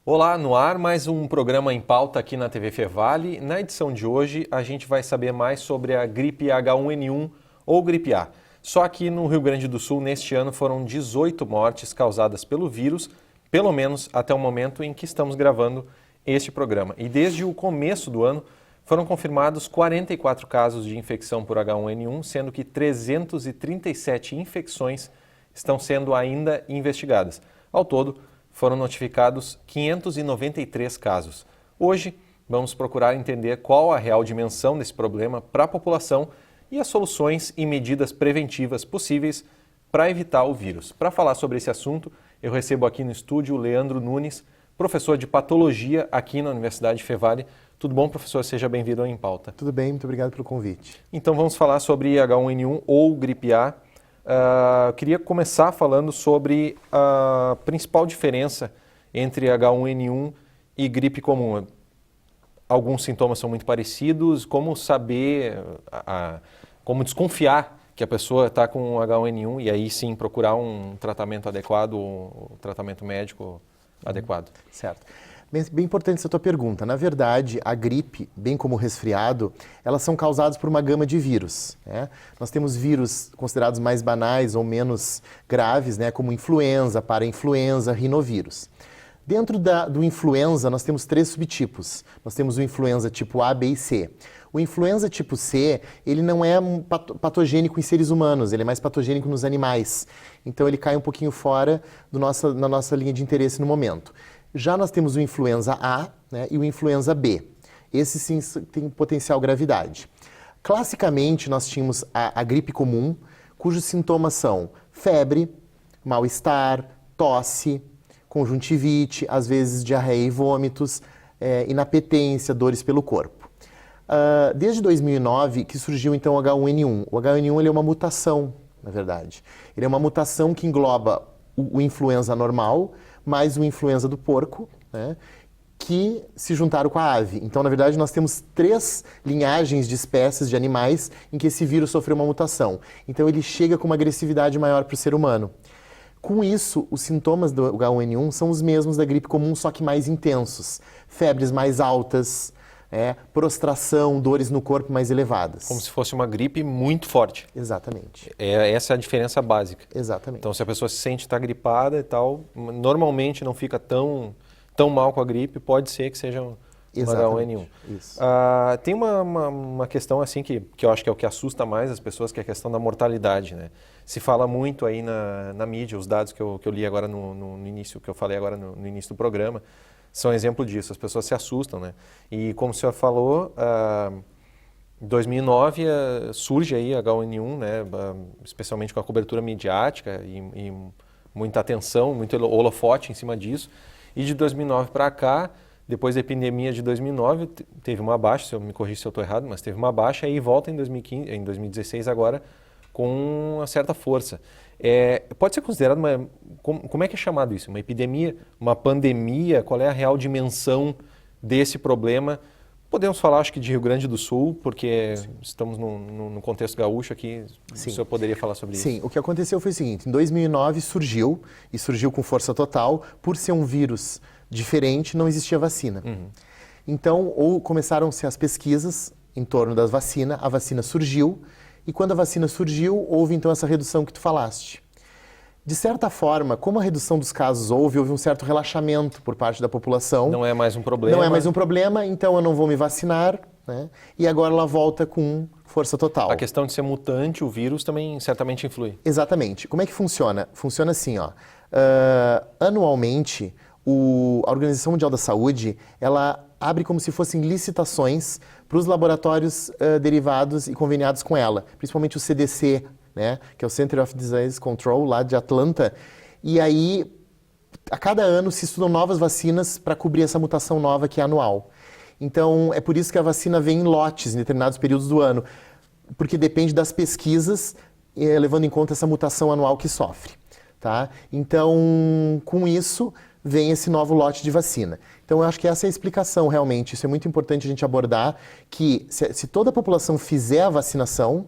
Olá, no ar mais um programa em pauta aqui na TV Fevale. Na edição de hoje a gente vai saber mais sobre a gripe H1N1 ou gripe A. Só aqui no Rio Grande do Sul, neste ano, foram 18 mortes causadas pelo vírus, pelo menos até o momento em que estamos gravando este programa. E desde o começo do ano foram confirmados 44 casos de infecção por H1N1, sendo que 337 infecções estão sendo ainda investigadas. Ao todo, foram notificados 593 casos. Hoje, vamos procurar entender qual a real dimensão desse problema para a população e as soluções e medidas preventivas possíveis para evitar o vírus. Para falar sobre esse assunto, eu recebo aqui no estúdio o Leandro Nunes, professor de patologia aqui na Universidade Fevale. Tudo bom, professor? Seja bem-vindo ao Em Pauta. Tudo bem, muito obrigado pelo convite. Então vamos falar sobre H1N1 ou gripe A. Eu queria começar falando sobre a principal diferença entre H1N1 e gripe comum. Alguns sintomas são muito parecidos, como saber, como desconfiar que a pessoa está com H1N1 e aí sim procurar um tratamento adequado, um tratamento médico adequado. Certo. Bem importante essa tua pergunta. Na verdade, a gripe, bem como o resfriado, elas são causadas por uma gama de vírus, né? Nós temos vírus considerados mais banais ou menos graves, né? Como influenza, parainfluenza, rinovírus. Dentro do influenza, nós temos 3 subtipos. Nós temos o influenza tipo A, B e C. O influenza tipo C, ele não é patogênico em seres humanos, ele é mais patogênico nos animais. Então, ele cai um pouquinho fora na nossa linha de interesse no momento. Já nós temos o influenza A, né, e o influenza B. Esse sim tem potencial gravidade. Classicamente, nós tínhamos a gripe comum, cujos sintomas são febre, mal-estar, tosse, conjuntivite, às vezes diarreia e vômitos, inapetência, dores pelo corpo. Desde 2009 que surgiu então o H1N1. O H1N1 ele é uma mutação, na verdade. Ele é uma mutação que engloba o influenza normal, mais o influenza do porco, né, que se juntaram com a ave. Então, na verdade, nós temos 3 linhagens de espécies de animais em que esse vírus sofreu uma mutação. Então, ele chega com uma agressividade maior para o ser humano. Com isso, os sintomas do H1N1 são os mesmos da gripe comum, só que mais intensos. Febres mais altas, prostração, dores no corpo mais elevadas. Como se fosse uma gripe muito forte. Exatamente. Essa é a diferença básica. Exatamente. Então, se a pessoa se sente estar gripada e tal, normalmente não fica tão mal com a gripe, pode ser que seja um H1N1. Isso. Tem uma questão assim que eu acho que é o que assusta mais as pessoas, que é a questão da mortalidade, né? Se fala muito aí na mídia, os dados que eu li agora no início, que eu falei agora no início do programa, são exemplo disso, as pessoas se assustam, né? E como o senhor falou, em 2009 surge aí H1N1, né? Especialmente com a cobertura midiática e muita atenção, muito holofote em cima disso. E de 2009 para cá, depois da epidemia de 2009, teve uma baixa, se eu me corrija se eu estou errado, mas teve uma baixa e volta em 2016 agora com uma certa força. Pode ser considerado como é que é chamado isso? Uma epidemia, uma pandemia? Qual é a real dimensão desse problema? Podemos falar, acho que de Rio Grande do Sul, porque sim, estamos no contexto gaúcho aqui. Sim. O senhor poderia falar sobre isso? Sim, o que aconteceu foi o seguinte, em 2009 surgiu com força total, por ser um vírus diferente, não existia vacina. Uhum. Então, começaram-se as pesquisas em torno da vacina, a vacina surgiu, e quando a vacina surgiu, houve então essa redução que tu falaste. De certa forma, como a redução dos casos houve um certo relaxamento por parte da população. Não é mais um problema. Não é mais um problema, então eu não vou me vacinar, né? E agora ela volta com força total. A questão de ser mutante, o vírus também certamente influi. Exatamente. Como é que funciona? Funciona assim, ó. Anualmente, a Organização Mundial da Saúde, ela abre como se fossem licitações para os laboratórios derivados e conveniados com ela, principalmente o CDC, né, que é o Center of Disease Control, lá de Atlanta. E aí, a cada ano se estudam novas vacinas para cobrir essa mutação nova que é anual. Então, é por isso que a vacina vem em lotes, em determinados períodos do ano, porque depende das pesquisas, levando em conta essa mutação anual que sofre. Tá? Então, com isso, vem esse novo lote de vacina. Então, eu acho que essa é a explicação, realmente. Isso é muito importante a gente abordar, que se toda a população fizer a vacinação,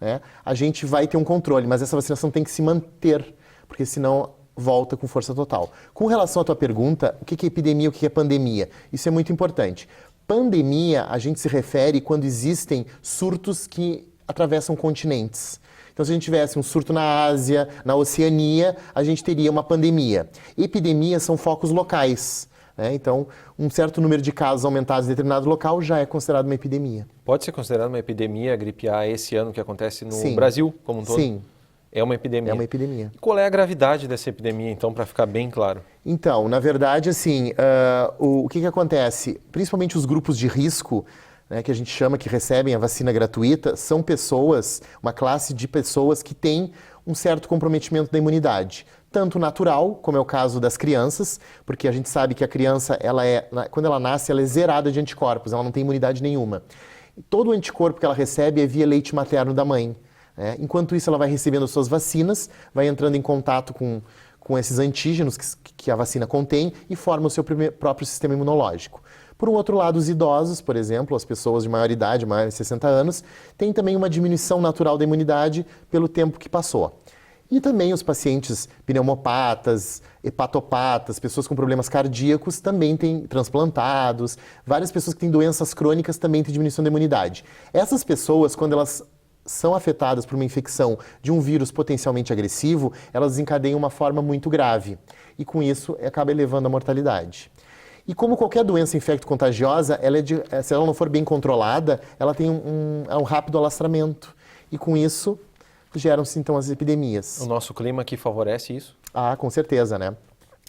né, a gente vai ter um controle, mas essa vacinação tem que se manter, porque senão volta com força total. Com relação à tua pergunta, o que é epidemia, o que é pandemia? Isso é muito importante. Pandemia, a gente se refere quando existem surtos que atravessam continentes. Então, se a gente tivesse um surto na Ásia, na Oceania, a gente teria uma pandemia. Epidemias são focos locais, né? Então, um certo número de casos aumentados em determinado local já é considerado uma epidemia. Pode ser considerado uma epidemia a gripe A esse ano que acontece no Sim. Brasil como um todo? Sim. É uma epidemia. É uma epidemia. E qual é a gravidade dessa epidemia, então, para ficar bem claro? Então, na verdade, assim, o que acontece? Principalmente os grupos de risco, né, que a gente chama, que recebem a vacina gratuita, são pessoas, uma classe de pessoas que têm um certo comprometimento da imunidade. Tanto natural, como é o caso das crianças, porque a gente sabe que a criança, quando ela nasce, ela é zerada de anticorpos, ela não tem imunidade nenhuma. E todo o anticorpo que ela recebe é via leite materno da mãe. Enquanto isso, ela vai recebendo as suas vacinas, vai entrando em contato com esses antígenos que a vacina contém e forma o seu próprio sistema imunológico. Por um outro lado, os idosos, por exemplo, as pessoas de maior idade, maior de 60 anos, têm também uma diminuição natural da imunidade pelo tempo que passou. E também os pacientes pneumopatas, hepatopatas, pessoas com problemas cardíacos também têm transplantados, várias pessoas que têm doenças crônicas também têm diminuição da imunidade. Essas pessoas, quando elas são afetadas por uma infecção de um vírus potencialmente agressivo, elas desencadeiam uma forma muito grave e com isso acaba elevando a mortalidade. E como qualquer doença infecto-contagiosa, se ela não for bem controlada, ela tem um rápido alastramento e com isso geram-se então as epidemias. O nosso clima aqui favorece isso? Ah, com certeza, né?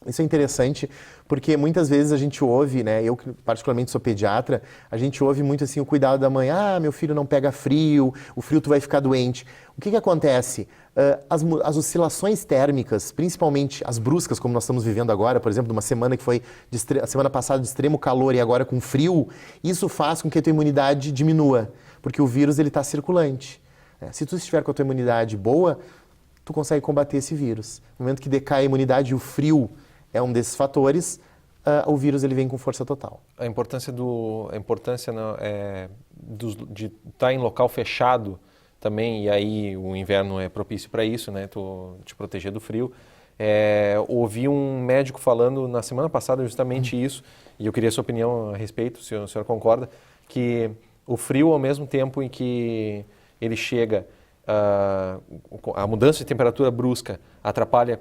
Isso é interessante porque muitas vezes a gente ouve, né? Eu particularmente sou pediatra, a gente ouve muito assim o cuidado da mãe. Ah, meu filho não pega frio, o frio tu vai ficar doente. O que acontece? As oscilações térmicas, principalmente as bruscas, como nós estamos vivendo agora, por exemplo, de uma semana que foi a semana passada de extremo calor e agora com frio, isso faz com que a tua imunidade diminua, porque o vírus ele está circulante. Se tu estiver com a tua imunidade boa, tu consegue combater esse vírus. No momento que decai a imunidade e o frio é um desses fatores, o vírus ele vem com força total. A importância de estar em local fechado também, e aí o inverno é propício para isso, né? Te proteger do frio. Ouvi um médico falando na semana passada justamente isso, e eu queria a sua opinião a respeito, se o senhor concorda, que o frio, ao mesmo tempo em que ele chega, a mudança de temperatura brusca atrapalha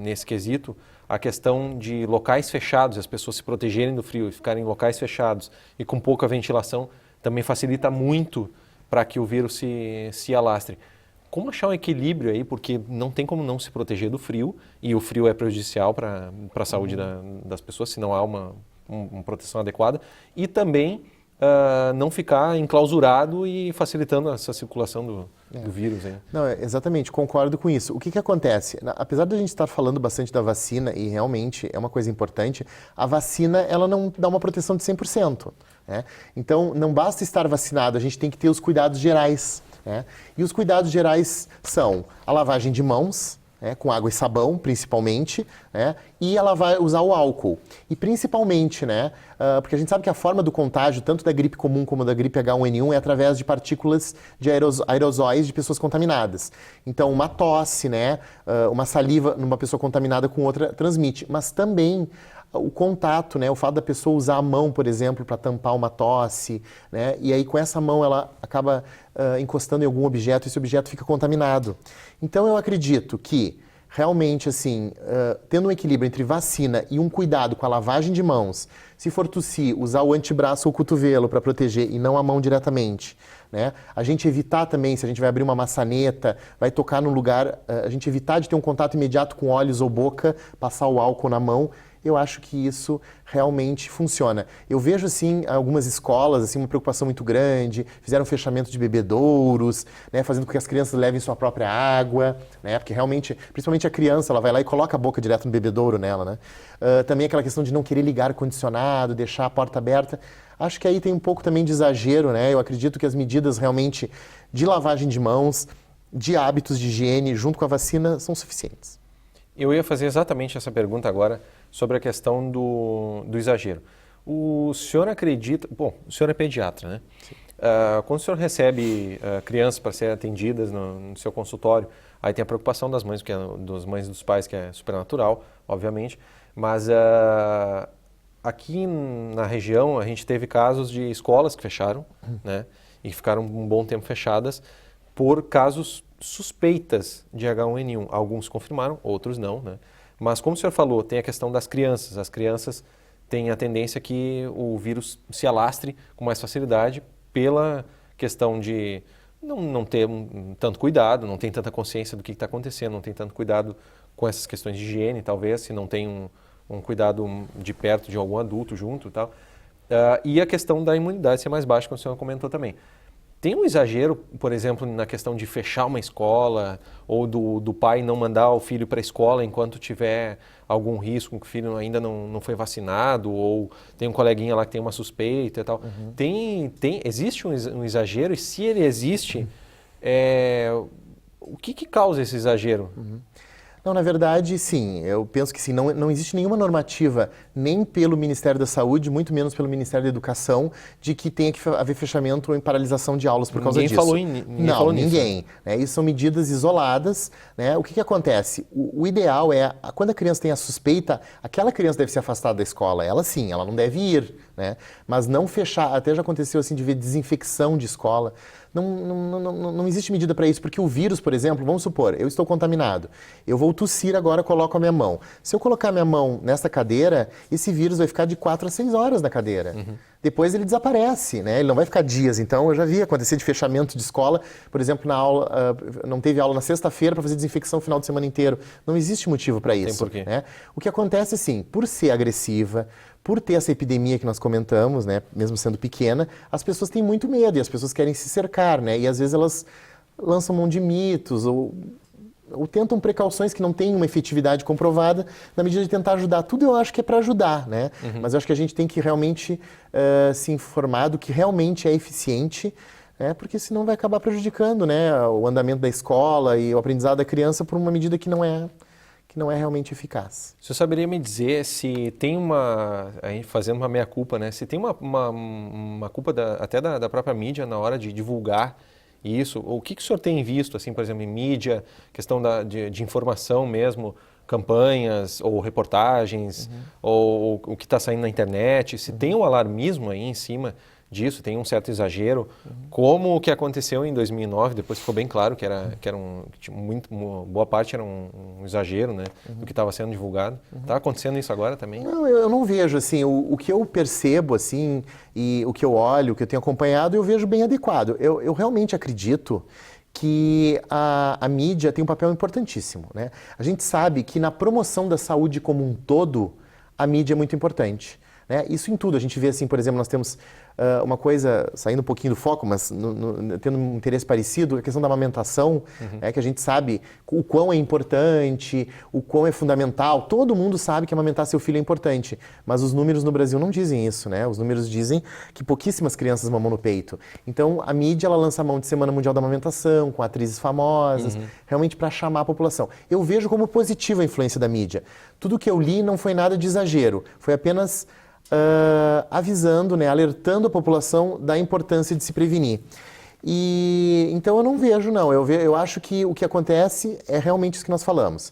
nesse quesito a questão de locais fechados, as pessoas se protegerem do frio e ficarem em locais fechados e com pouca ventilação também facilita muito para que o vírus se alastre. Como achar um equilíbrio aí, porque não tem como não se proteger do frio e o frio é prejudicial para a saúde das pessoas, se não há uma proteção adequada, e também não ficar enclausurado e facilitando essa circulação do vírus. Hein? Não, exatamente, concordo com isso. O que acontece? Apesar de a gente estar falando bastante da vacina, e realmente é uma coisa importante, a vacina ela não dá uma proteção de 100%. Né? Então, não basta estar vacinado, a gente tem que ter os cuidados gerais. Né? E os cuidados gerais são a lavagem de mãos, com água e sabão, principalmente, né? E ela vai usar o álcool. E principalmente, né? Porque a gente sabe que a forma do contágio, tanto da gripe comum como da gripe H1N1, é através de partículas de aerosóis de pessoas contaminadas. Então, uma tosse, né? Uma saliva numa pessoa contaminada com outra transmite. Mas também o contato, né? O fato da pessoa usar a mão, por exemplo, para tampar uma tosse, né? E aí com essa mão ela acaba encostando em algum objeto e esse objeto fica contaminado. Então eu acredito que realmente assim, tendo um equilíbrio entre vacina e um cuidado com a lavagem de mãos, se for tossir, usar o antebraço ou o cotovelo para proteger e não a mão diretamente, né? A gente evitar também, se a gente vai abrir uma maçaneta, vai tocar num lugar, a gente evitar de ter um contato imediato com olhos ou boca, passar o álcool na mão. Eu acho que isso realmente funciona. Eu vejo, assim, algumas escolas, assim, uma preocupação muito grande, fizeram fechamento de bebedouros, né, fazendo com que as crianças levem sua própria água, né, porque realmente, principalmente a criança, ela vai lá e coloca a boca direto no bebedouro nela, né. Também aquela questão de não querer ligar ar-condicionado, deixar a porta aberta. Acho que aí tem um pouco também de exagero, né, eu acredito que as medidas realmente de lavagem de mãos, de hábitos de higiene, junto com a vacina, são suficientes. Eu ia fazer exatamente essa pergunta agora sobre a questão do exagero. O senhor acredita... Bom, o senhor é pediatra, né? Quando o senhor recebe crianças para serem atendidas no seu consultório, aí tem a preocupação das mães, das mães e dos pais, que é super natural, obviamente, mas aqui na região a gente teve casos de escolas que fecharam, né, e ficaram um bom tempo fechadas por casos suspeitas de H1N1. Alguns confirmaram, outros não, né? Mas como o senhor falou, tem a questão das crianças. As crianças têm a tendência que o vírus se alastre com mais facilidade pela questão de não ter tanto cuidado, não tem tanta consciência do que está acontecendo, não tem tanto cuidado com essas questões de higiene, talvez, se não tem um cuidado de perto de algum adulto junto e tal. E a questão da imunidade ser mais baixa, como o senhor comentou também. Tem um exagero, por exemplo, na questão de fechar uma escola ou do pai não mandar o filho para a escola enquanto tiver algum risco, que o filho ainda não foi vacinado, ou tem um coleguinha lá que tem uma suspeita e tal. Existe um exagero, e se ele existe, o que causa esse exagero? Não, na verdade, sim. Eu penso que sim. Não existe nenhuma normativa, nem pelo Ministério da Saúde, muito menos pelo Ministério da Educação, de que tenha que haver fechamento ou paralisação de aulas por causa disso. Ninguém falou nisso. Ninguém. Né? Isso são medidas isoladas. Né? O que acontece? O ideal é, quando a criança tem a suspeita, aquela criança deve ser afastada da escola. Ela sim, ela não deve ir. Né? Mas não fechar. Até já aconteceu assim de ver desinfecção de escola. Não existe medida para isso, porque o vírus, por exemplo, vamos supor, eu estou contaminado, eu vou tossir agora, coloco a minha mão. Se eu colocar a minha mão nessa cadeira, esse vírus vai ficar de 4 a 6 horas na cadeira. Depois ele desaparece, né? Ele não vai ficar dias. Então, eu já vi acontecer de fechamento de escola, por exemplo, na aula, não teve aula na sexta-feira para fazer desinfecção o final de semana inteiro. Não existe motivo para isso. Tem porquê. Né? O que acontece, assim, por ser agressiva, por ter essa epidemia que nós comentamos, né, mesmo sendo pequena, as pessoas têm muito medo e as pessoas querem se cercar, né, e às vezes elas lançam mão de mitos ou tentam precauções que não têm uma efetividade comprovada na medida de tentar ajudar. Tudo eu acho que é para ajudar, né, mas eu acho que a gente tem que realmente se informar do que realmente é eficiente, né, porque senão vai acabar prejudicando, né, o andamento da escola e o aprendizado da criança por uma medida que não é realmente eficaz. O senhor saberia me dizer se tem aí fazendo uma meia-culpa, né? Se tem uma culpa até da própria mídia na hora de divulgar isso? Ou o que o senhor tem visto, assim, por exemplo, em mídia, questão de informação mesmo, campanhas ou reportagens, ou o que está saindo na internet? Se tem um alarmismo aí em cima disso, tem um certo exagero, como o que aconteceu em 2009, depois ficou bem claro que boa parte era um exagero, né, do que estava sendo divulgado. Está acontecendo isso agora também? Não, eu não vejo, assim, o que eu percebo, assim, e o que eu olho, o que eu tenho acompanhado, eu vejo bem adequado. Eu realmente acredito que a mídia tem um papel importantíssimo, né? A gente sabe que na promoção da saúde como um todo, a mídia é muito importante. Né? Isso em tudo. A gente vê assim, por exemplo, nós temos uma coisa, saindo um pouquinho do foco, mas tendo um interesse parecido, a questão da amamentação, que a gente sabe o quão é importante, o quão é fundamental. Todo mundo sabe que amamentar seu filho é importante, mas os números no Brasil não dizem isso, né? Os números dizem que pouquíssimas crianças mamam no peito. Então, a mídia, ela lança a mão de Semana Mundial da Amamentação, com atrizes famosas, realmente para chamar a população. Eu vejo como positiva a influência da mídia. Tudo que eu li não foi nada de exagero, foi apenas avisando, né, alertando a população da importância de se prevenir. E então eu não vejo, não. Eu acho que o que acontece é realmente isso que nós falamos.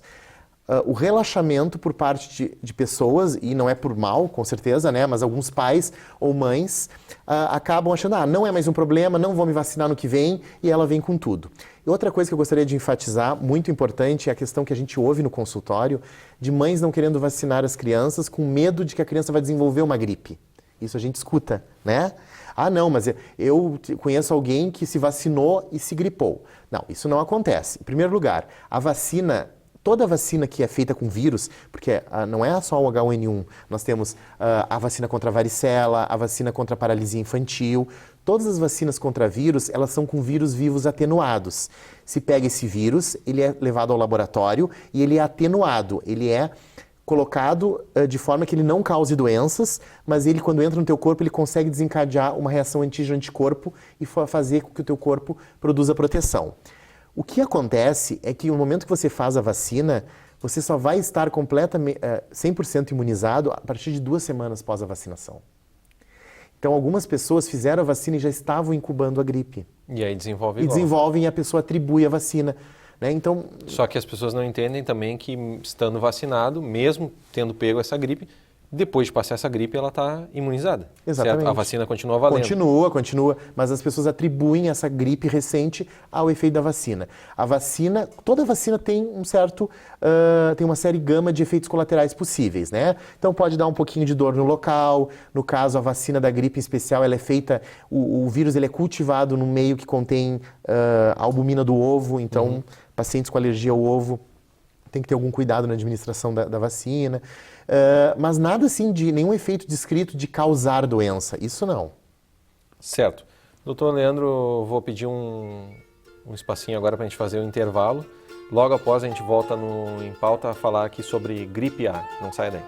O relaxamento por parte de pessoas, e não é por mal, com certeza, né, mas alguns pais ou mães acabam achando, não é mais um problema, não vou me vacinar no que vem, e ela vem com tudo. E outra coisa que eu gostaria de enfatizar, muito importante, é a questão que a gente ouve no consultório, de mães não querendo vacinar as crianças com medo de que a criança vai desenvolver uma gripe. Isso a gente escuta, né? Não, mas eu conheço alguém que se vacinou e se gripou. Não, isso não acontece. Em primeiro lugar, toda vacina que é feita com vírus, porque não é só o H1N1, nós temos a vacina contra a varicela, a vacina contra a paralisia infantil. Todas as vacinas contra vírus, elas são com vírus vivos atenuados. Se pega esse vírus, ele é levado ao laboratório e ele é atenuado. Ele é colocado de forma que ele não cause doenças, mas ele, quando entra no teu corpo, ele consegue desencadear uma reação antígeno-anticorpo e fazer com que o teu corpo produza proteção. O que acontece é que no momento que você faz a vacina, você só vai estar completamente 100% imunizado a partir de 2 semanas após a vacinação. Então, algumas pessoas fizeram a vacina e já estavam incubando a gripe. E aí desenvolve E igual. desenvolvem e a pessoa atribui a vacina. Né? Então, Só que as pessoas não entendem também que, estando vacinado, mesmo tendo pego essa gripe, depois de passar essa gripe, ela está imunizada. Exatamente. Certo? A vacina continua valendo. Continua, mas as pessoas atribuem essa gripe recente ao efeito da vacina. A vacina, toda vacina tem tem uma série gama de efeitos colaterais possíveis, né? Então pode dar um pouquinho de dor no local, no caso a vacina da gripe em especial, ela é feita, o vírus ele é cultivado no meio que contém a albumina do ovo, então pacientes com alergia ao ovo tem que ter algum cuidado na administração da vacina. Mas nada assim de nenhum efeito descrito de causar doença, isso não. Certo. Doutor Leandro, vou pedir um espacinho agora para a gente fazer o intervalo. Logo após a gente volta Em Pauta a falar aqui sobre gripe A. Não saia daí.